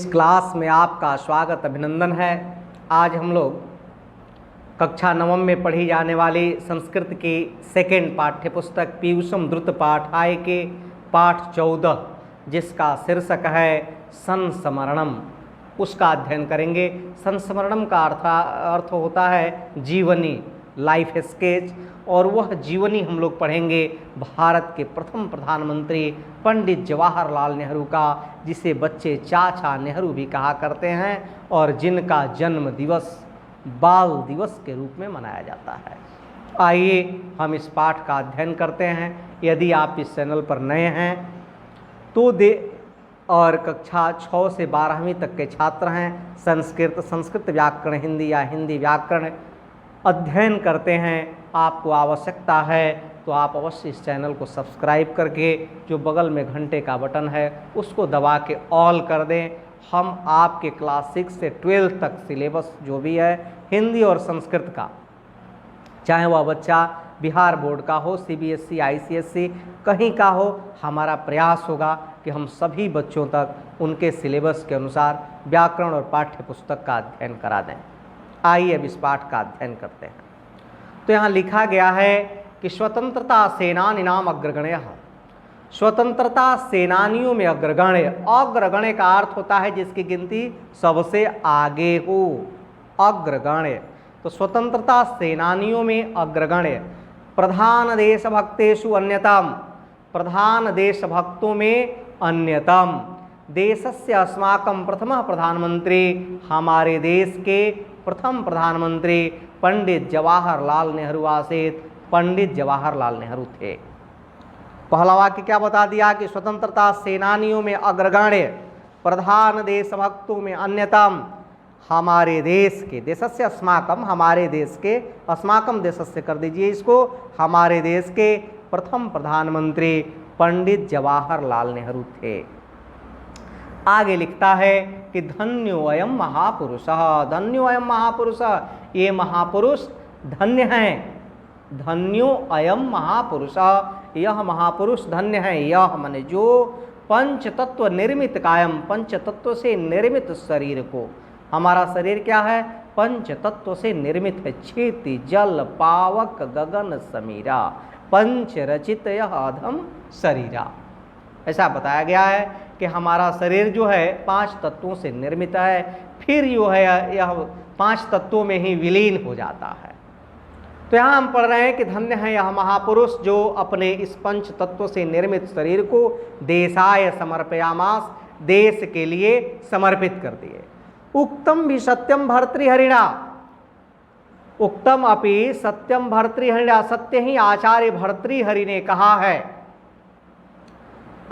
इस क्लास में आपका स्वागत अभिनंदन है। आज हम लोग कक्षा नवम में पढ़ी जाने वाली संस्कृत की सेकेंड पाठ्य पुस्तक पीयूषम द्रुत पाठाय के पाठ 14 जिसका शीर्षक है संस्मरणम, उसका अध्ययन करेंगे। संस्मरणम का अर्थ होता है जीवनी, लाइफ स्केच, और वह जीवनी हम लोग पढ़ेंगे भारत के प्रथम प्रधानमंत्री पंडित जवाहरलाल नेहरू का, जिसे बच्चे चाचा नेहरू भी कहा करते हैं और जिनका जन्म दिवस बाल दिवस के रूप में मनाया जाता है। आइए हम इस पाठ का अध्ययन करते हैं। यदि आप इस चैनल पर नए हैं तो और कक्षा 6 से 12वीं तक के छात्र हैं, संस्कृत व्याकरण हिंदी या हिंदी व्याकरण अध्ययन करते हैं, आपको आवश्यकता है तो आप अवश्य इस चैनल को सब्सक्राइब करके जो बगल में घंटे का बटन है उसको दबा के ऑल कर दें। हम आपके क्लास 6 से 12 तक सिलेबस जो भी है हिंदी और संस्कृत का, चाहे वह बच्चा बिहार बोर्ड का हो, CBSE, ICSE कहीं का हो, हमारा प्रयास होगा कि हम सभी बच्चों तक उनके सिलेबस के अनुसार व्याकरण और पाठ्य पुस्तक का अध्ययन करा दें। आइए अब इस पाठ का अध्ययन करते हैं। तो यहाँ लिखा गया है कि स्वतंत्रता सेनानी नाम अग्रगण्य, स्वतंत्रता सेनानियों में अग्रगण्य। अग्रगण्य का अर्थ होता है जिसकी गिनती सबसे आगे हो, अग्रगण्य। तो स्वतंत्रता सेनानियों में अग्रगण्य। प्रधान देशभक्तेषु अन्यतम, प्रधान देशभक्तों में अन्यतम। देशस्य अस्माकं प्रथमः प्रधानमंत्री, हमारे देश के प्रथम प्रधानमंत्री पंडित जवाहरलाल नेहरू आसीत, पंडित जवाहरलाल नेहरू थे। पहला वाक्य क्या बता दिया कि स्वतंत्रता सेनानियों में अग्रगण्य, प्रधान देशभक्तों में अन्यतम, हमारे देश के, देशस्य अस्माकम, हमारे देश के, अस्माकम देशस्य कर दीजिए इसको, हमारे देश के प्रथम प्रधानमंत्री पंडित जवाहरलाल नेहरू थे। आगे लिखता है कि धन्यो अयम महापुरुष, धन्यो अयम महापुरुष, ये महापुरुष धन्य हैं। धन्यो अयम महापुरुष, यह महापुरुष धन्य है। यह माने जो पंच तत्व निर्मित कायम, पंच तत्व से निर्मित शरीर को, हमारा शरीर क्या है, पंच तत्व से निर्मित है। क्षिति जल पावक गगन समीरा, पंच रचित यह अधम शरीरा। ऐसा बताया गया है कि हमारा शरीर जो है 5 तत्वों से निर्मित है, फिर जो है यह 5 तत्वों में ही विलीन हो जाता है। तो यहाँ हम पढ़ रहे हैं कि धन्य है यह महापुरुष जो अपने इस पंच तत्व से निर्मित शरीर को देशाय समर्पयामास, देश के लिए समर्पित कर दिए। उक्तम भी सत्यम भर्तृहरिणा, उक्तम अपि सत्यम भर्तृहरिणा, सत्य ही आचार्य भर्तृहरि ने कहा है।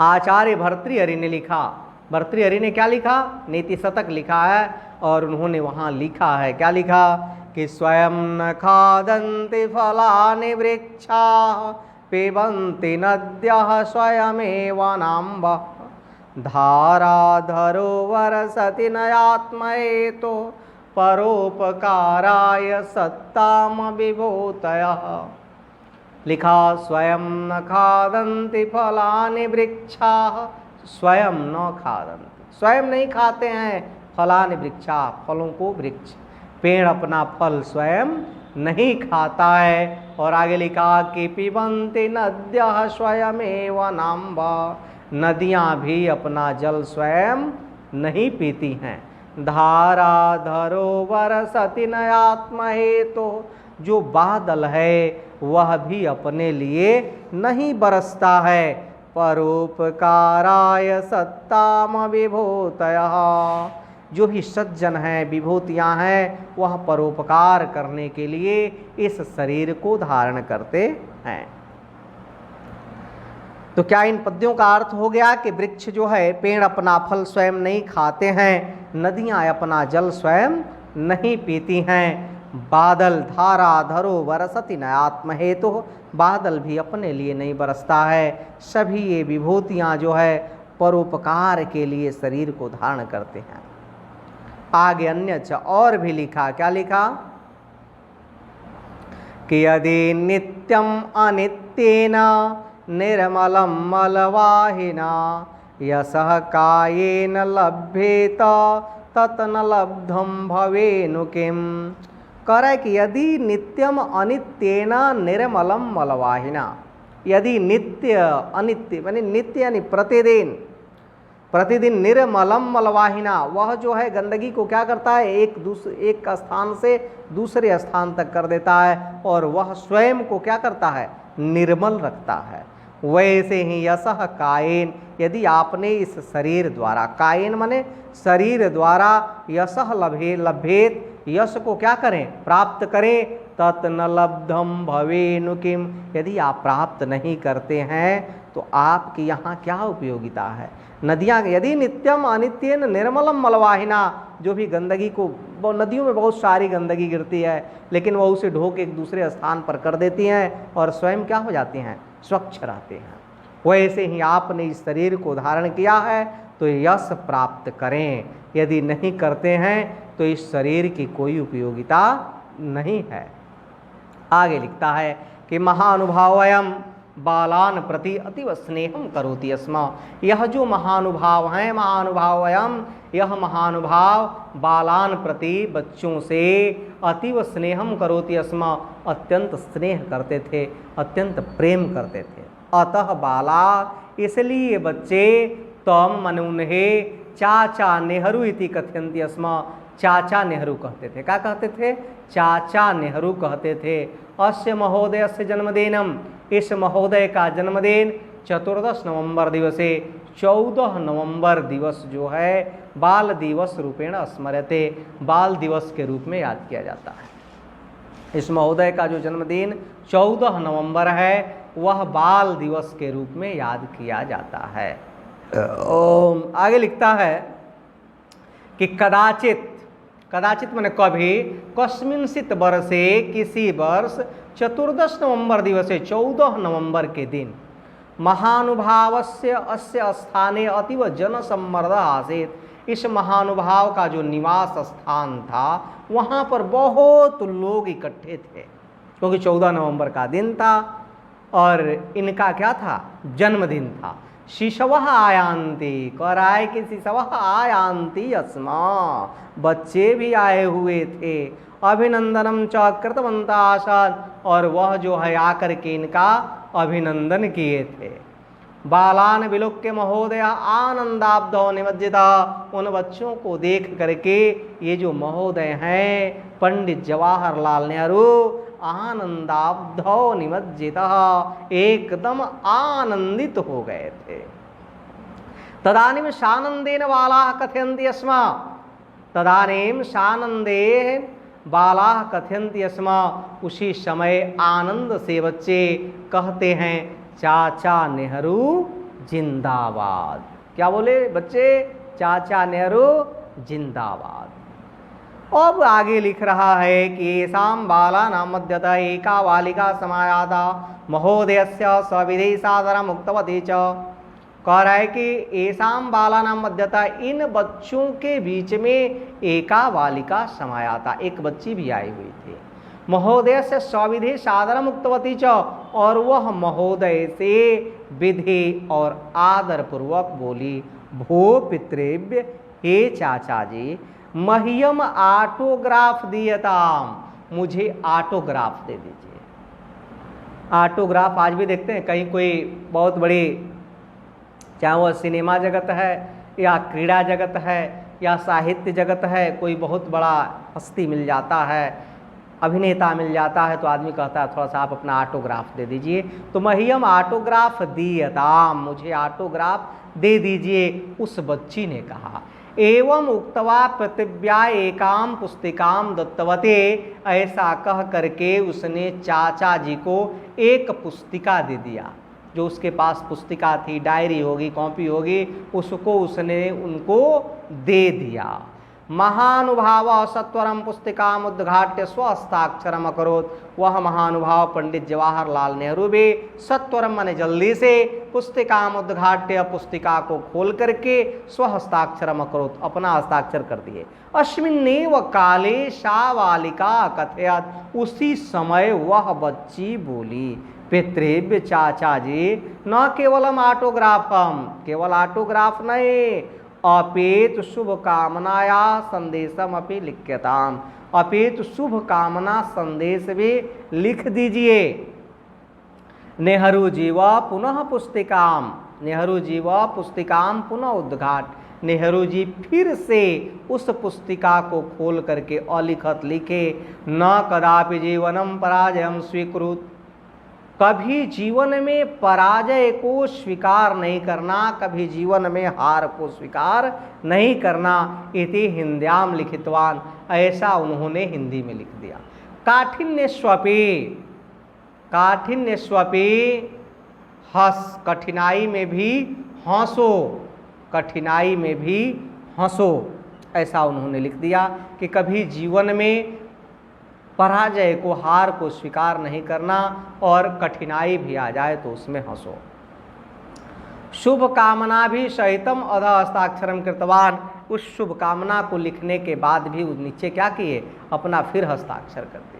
आचार्य भर्तृहरि ने लिखा, भर्तृहरि ने क्या लिखा, नीति शतक लिखा है, और उन्होंने वहाँ लिखा है, क्या लिखा कि स्वयं न खादन्ति फलानि वृक्षाः पिबन्ति नद्यः स्वयमेव नाम्भः धाराधरो वरसति नयात्महेतो परोपकाराय सत्ताम विभूतयः। लिखा स्वयं न खादन्ति फलानि वृक्षाः, स्वयं न खादन्ति, स्वयं नहीं खाते हैं, फलानि वृक्षाः, फलों को वृक्ष, पेड़ अपना फल स्वयं नहीं खाता है। और आगे लिखा कि पिबन्ति नद्यः स्वयमेव नाम्भः, नदियाँ भी अपना जल स्वयं नहीं पीती हैं। धाराधरो वरसति नयात्महेतो, जो बादल है वह भी अपने लिए नहीं बरसता है। परोपकाराय सत्ताम विभूतयः, जो भी सज्जन हैं, विभूतियाँ हैं, वह परोपकार करने के लिए इस शरीर को धारण करते हैं। तो क्या इन पद्यों का अर्थ हो गया कि वृक्ष जो है, पेड़ अपना फल स्वयं नहीं खाते हैं, नदियाँ अपना जल स्वयं नहीं पीती हैं, बादल धाराधरो वरसति नयात्महेतु, बादल भी अपने लिए नहीं बरसता है, सभी ये विभूतियाँ जो है परोपकार के लिए शरीर को धारण करते हैं। आगे अन्य और भी लिखा, क्या लिखा कि यदि नित्यम अनित्येन निर्मलम मलवाहिना यशः कायेन लभ्येत तत् न लब्धं भवेनु किम। कह रहा है कि यदि नित्यम अनित्येन निर्मलम मलवाहिना, यदि नित्य अनित्य यानी नित्य यानी प्रतिदिन प्रतिदिन निर्मलम मलवाहिना, वह जो है गंदगी को क्या करता है, एक स्थान से दूसरे स्थान तक कर देता है और वह स्वयं को क्या करता है, निर्मल रखता है। वैसे ही यशः कायेन, यदि आपने इस शरीर द्वारा, कायेन माने शरीर द्वारा, यशः लभेत, यश को क्या करें, प्राप्त करें, तत् न लब्धम भवेनु किम, यदि आप प्राप्त नहीं करते हैं तो आपकी यहाँ क्या उपयोगिता है। नदियाँ यदि नित्यम अनित्यन निर्मलम मलवाहिना, जो भी गंदगी को, नदियों में बहुत सारी गंदगी गिरती है लेकिन वह उसे ढो के एक दूसरे स्थान पर कर देती हैं और स्वयं क्या हो जाती हैं, स्वच्छ रहते हैं। वैसे ही आपने इस शरीर को धारण किया है तो यश प्राप्त करें, यदि नहीं करते हैं तो इस शरीर की कोई उपयोगिता नहीं है। आगे लिखता है कि महानुभावयम बालान प्रति अतीव स्नेहम करोति स्म, यह जो महानुभाव हैं, महानुभावयम, यह महानुभाव बालान प्रति बच्चों से अतीव स्नेहम करोति स्म, अत्यंत स्नेह करते थे, अत्यंत प्रेम करते थे। अतः बाला, इसलिए बच्चे, तम मन उन्हें चाचा नेहरू इति कथयन्ति स्म, चाचा नेहरू कहते थे। क्या कहते थे, चाचा नेहरू कहते थे। अस्य महोदय से जन्मदिनम, इस महोदय का जन्मदिन 14 नवंबर दिवसे, 14 नवंबर दिवस जो है बाल दिवस रूपेण स्मर्यते, बाल दिवस के रूप में याद किया जाता है। इस महोदय का जो जन्मदिन 14 नवंबर है वह बाल दिवस के रूप में याद किया जाता है। आगे लिखता है कि कदाचित, कदाचित मैंने कभी, कस्मिंश्चित वर्षे, किसी वर्ष, 14 नवंबर दिवसे, 14 नवंबर के दिन, महानुभावस्य अस्य स्थाने अतीव जनसम्मर्द आसीत्, इस महानुभाव का जो निवास स्थान था वहाँ पर बहुत लोग इकट्ठे थे, क्योंकि 14 नवंबर का दिन था और इनका क्या था, जन्मदिन था। शिशवः आयांति, कह रहा है कि शिशवः आयांति अस्मा, बच्चे भी आए हुए थे। अभिनंदनम च कृतवन्तः आसन्, और वह जो है आकर के इनका अभिनंदन किए थे। बालान विलोक्य महोदय आनंदाब्धो निमज्जिता, उन बच्चों को देख करके ये जो महोदय हैं पंडित जवाहरलाल नेहरू आनंदाब्धो निमज्जिता, एकदम आनंदित हो गए थे। तदानीम सानंदेन बालाः कथयन्ति स्म, तदानीम सानंदेन बालाः कथयन्ति स्म, उसी समय आनंद से बच्चे कहते हैं चाचा नेहरू जिंदाबाद। क्या बोले बच्चे, चाचा नेहरू जिंदाबाद। अब आगे लिख रहा है कि येषां बालानां मध्यतः एका बालिका समायाता महोदयस्य सविधि सादरम् उक्तवती च, कह रहा है कि येषां बालानां मध्यतः, इन बच्चों के बीच में एका बालिका समायाता, एक बच्ची भी आई हुई थी। महोदय से सविधि सादरम् उक्तवती च, और वह महोदय से विधि और आदर पूर्वक बोली, भो पितृव्य, हे चाचा जी, मह्यम ऑटोग्राफ दियताम, मुझे ऑटोग्राफ दे दीजिए। ऑटोग्राफ आज भी देखते हैं कहीं, कोई बहुत बड़ी, चाहे वह सिनेमा जगत है या क्रीड़ा जगत है या साहित्य जगत है, कोई बहुत बड़ा हस्ती मिल जाता है, अभिनेता मिल जाता है, तो आदमी कहता है थोड़ा सा आप अपना ऑटोग्राफ दे दीजिए। तो मह्यम ऑटोग्राफ दीयताम, मुझे ऑटोग्राफ दे दीजिए। उस बच्ची ने कहा, एवं उक्तवा पृथिव्या एकाम पुस्तिकाम दत्तवते, ऐसा कह करके उसने चाचा जी को एक पुस्तिका दे दिया। जो उसके पास पुस्तिका थी, डायरी होगी, कॉपी होगी, उसको उसने उनको दे दिया। महानुभाव सत्वरम पुस्तिकाम उद्घाट्य स्वहस्ताक्षरम अकरोत्, वह महानुभाव पंडित जवाहरलाल नेहरू भी सत्वरम माने जल्दी से, पुस्तिकाम उद्घाट्य, पुस्तिका को खोल करके, स्वहस्ताक्षरम अकरोत्, अपना हस्ताक्षर कर दिए। अस्मिन्नेव काले सा बालिका कथयत्, उसी समय वह बच्ची बोली। पितृव्य चाचा जी न केवलम ऑटोग्राफम, केवल ऑटोग्राफ नहीं, अपितु शुभ कामनाया संदेशम अपि लिख्यताम, अपितु शुभ कामना संदेश भी लिख दीजिए। नेहरू जी व पुनः पुस्तिकाम, नेहरू जी व पुस्तिकाम पुनः उद्घाट, नेहरू जी फिर से उस पुस्तिका को खोल करके अलिखत लिखे। न कदापि जीवनम पराजयम स्वीकृत, कभी जीवन में पराजय को स्वीकार नहीं करना, कभी जीवन में हार को स्वीकार नहीं करना। इति हिंद्याम लिखितवान, ऐसा उन्होंने हिंदी में लिख दिया। काठिन्य स्वपी, काठिन्य स्वपी हंस, कठिनाई में भी हंसो, कठिनाई में भी हंसो, ऐसा उन्होंने लिख दिया कि कभी जीवन में पराजय को, हार को स्वीकार नहीं करना और कठिनाई भी आ जाए तो उसमें हंसो। शुभ कामना भी सहितम अध हस्ताक्षरम कृतवान, उस शुभ कामना को लिखने के बाद भी उस नीचे क्या किए, अपना फिर हस्ताक्षर कर दिए।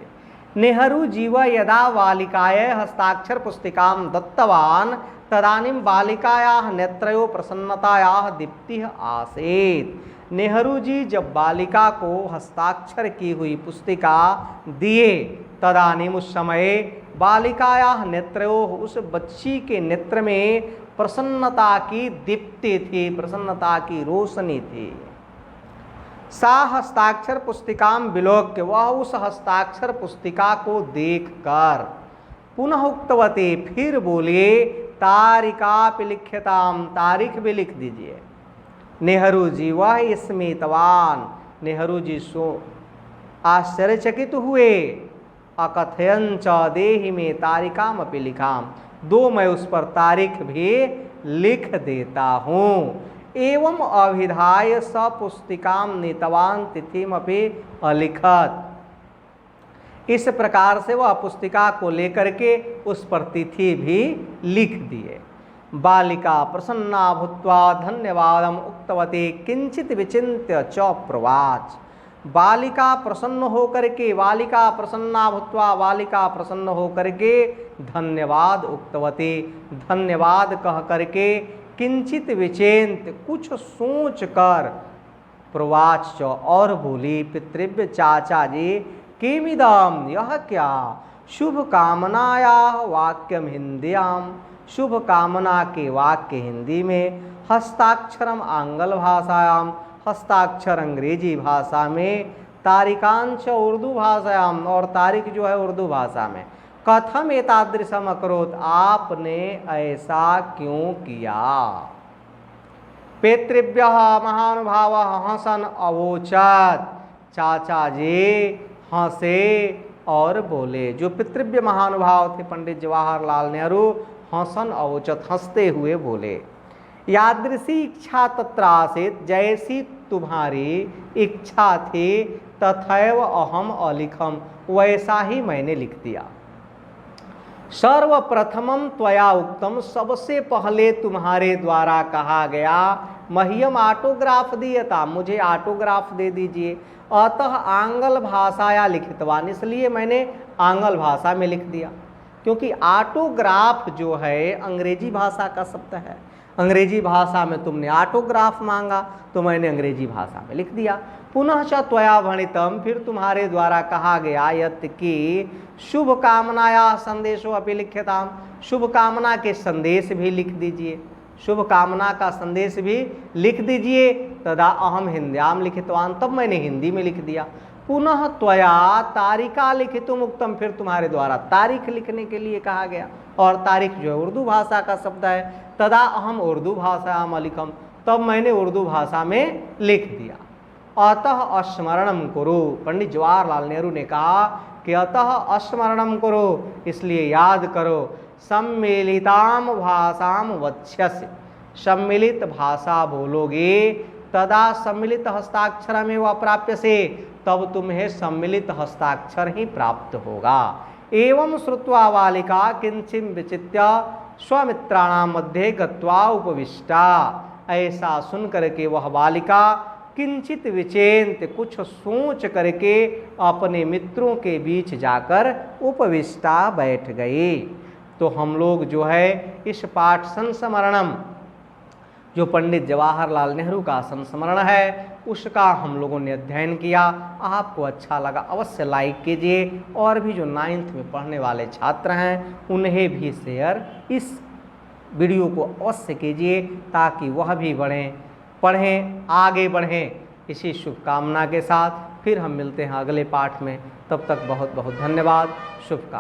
नेहरू जीव यदा बालिकाय हस्ताक्षर पुस्तिकाम दत्तवान तदानीम बालिकायाः नेत्रयो प्रसन्नतायाः दीप्तिः आसीत्। नेहरू जी जब बालिका को हस्ताक्षर की हुई पुस्तिका दिए, तदानीम उस समय बालिकायाः नेत्रयो, उस बच्ची के नेत्र में प्रसन्नता की दीप्ति थी, प्रसन्नता की रोशनी थी। सा हस्ताक्षर पुस्तिकाम विलोक्य, वह उस हस्ताक्षर पुस्तिका को देखकर पुनः उक्तवती, फिर बोलिए तारिका लिख्यताम, तारीख भी लिख दीजिए। नेहरू जी वह स्मितवान, नेहरू जी सो आश्चर्यचकित हुए। अकथयन च देहि में तारिकाम अपि लिखाम, दो मैं उस पर तारीख भी लिख देता हूँ। एवं अभिधाय स पुस्तिकाम नीतवान तिथिम अपि अलिखत, इस प्रकार से वह पुस्तिका को लेकर के उस पर तिथि भी लिख दिए। बालिका प्रसन्ना भूत्वा धन्यवादम उक्तवती किंचित विचिन्त्य च प्रवाच, बालिका प्रसन्न होकर के, बालिका प्रसन्ना भूत्वा, बालिका प्रसन्न होकर के धन्यवाद उक्तवती, धन्यवाद कह करके किंचित विचेंत, कुछ सोच कर, प्रवाच च और बोली, पितृव्य चाचा जी किमिदम, यह क्या, शुभ कामनाया वाक्यम हिंदीयाम, शुभ कामना के वाक्य हिंदी में, हस्ताक्षरम आंग्ल भाषायाम, हस्ताक्षर अंग्रेजी भाषा में, तारिकांश उर्दू भाषायाम, और तारीख जो है उर्दू भाषा में। कथम एतादृशम अकरोत, आपने ऐसा क्यों किया। पितृभ्यः महानुभावः हसन अवोचत, चाचा जी हंसे और बोले। जो पितृव्य महानुभाव थे पंडित जवाहरलाल नेहरू, हसन अवोचत, हंसते हुए बोले, यादृशी इच्छा तत्र आसीत, जैसी तुम्हारी इच्छा थी, तथैव अहम अलिखम, वैसा ही मैंने लिख दिया। सर्वप्रथमम त्वया उक्तम, सबसे पहले तुम्हारे द्वारा कहा गया, मह्यम ऑटोग्राफ दियता, मुझे ऑटोग्राफ दे दीजिए। अतः आंग्ल भाषाया लिखितवान, इसलिए मैंने आंग्ल भाषा में लिख दिया, क्योंकि ऑटोग्राफ जो है अंग्रेजी भाषा का शब्द है। अंग्रेजी भाषा में तुमने ऑटोग्राफ मांगा तो मैंने अंग्रेजी भाषा में लिख दिया। पुनः च त्वया भणितम, फिर तुम्हारे द्वारा कहा गया, यत् कि शुभ कामनाया संदेशो अपि लिख्यताम, शुभ कामना के संदेश भी लिख दीजिए, शुभ कामना का संदेश भी लिख दीजिए। तदा अहम हिंद्याम लिखितवान, तब मैंने हिंदी में लिख दिया। पुनः त्वया तारिका लिखितुम उक्तम, फिर तुम्हारे द्वारा तारीख लिखने के लिए कहा गया, और तारीख जो है उर्दू भाषा का शब्द है। तदा अहम उर्दू भाषायाम लिखम, तब मैंने उर्दू भाषा में लिख दिया। अतः स्मरणम करो, पंडित जवाहरलाल नेहरू ने कहा कि अतः स्मरणम करो, इसलिए याद करो, सम्मिलिताम भाषाम वक्ष्यसि, सम्मिलित भाषा बोलोगे, तदा सम्मिलित हस्ताक्षर में वह प्राप्य से, तब तुम्हें सम्मिलित हस्ताक्षर ही प्राप्त होगा। एवं श्रुत्वा बालिका किंचित विचित्य स्वमित्राणाम मध्य गत्वा उपविष्टा, ऐसा सुन करके वह बालिका किंचित विचेंत, कुछ सोच करके अपने मित्रों के बीच जाकर उपविष्टा बैठ गई। तो हम लोग जो है इस पाठ संस्मरणम, जो पंडित जवाहरलाल नेहरू का संस्मरण है, उसका हम लोगों ने अध्ययन किया। आपको अच्छा लगा अवश्य लाइक कीजिए, और भी जो 9th में पढ़ने वाले छात्र हैं उन्हें भी शेयर इस वीडियो को अवश्य कीजिए, ताकि वह भी पढ़ें, आगे बढ़ें। इसी शुभकामना के साथ फिर हम मिलते हैं अगले पाठ में। तब तक बहुत बहुत धन्यवाद। शुभकामनाएं।